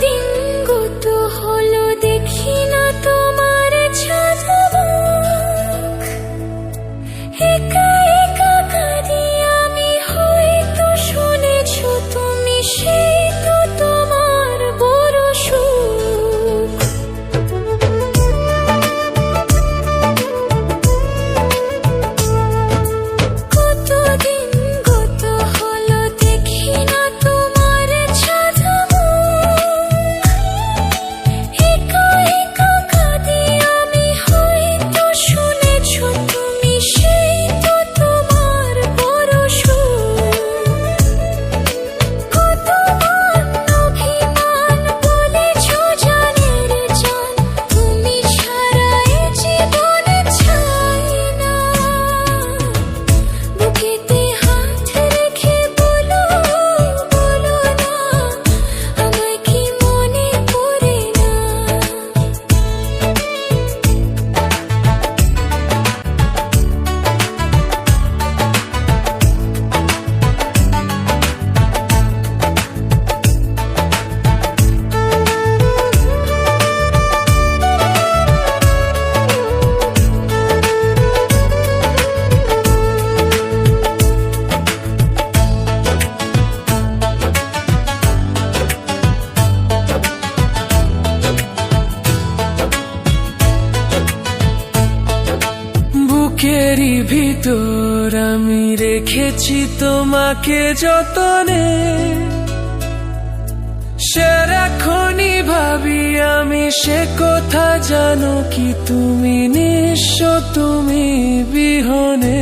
দিন গত হলো দেখি না তোমার ঝলমক। একা একা কাঁদি আমি, হয়তো শুনেছো তুমি, সেই তো তোমার বড় সুখ। কতদিন গত হলো দেখি না তোমার ঝলমক। একা একা কাঁদি আমি, হয়তো শুনেছো তুমি, সেই তো তোমার বড় সুখ। কতবার অভিমান বলেছো জানের জান, তুমি ছাড়া এ জীবনে চাই না। বুকেতে হাত রেখে বলো, বলো না, আমায় কি মনে পড়ে না? বুকেরই ভিতর আমি রেখেছি তোমাকে যতনে, সারাক্ষণই ভাবি আমি সে কথা, জানো কি তুমি নিঃস্ব, তুমি বিহনে।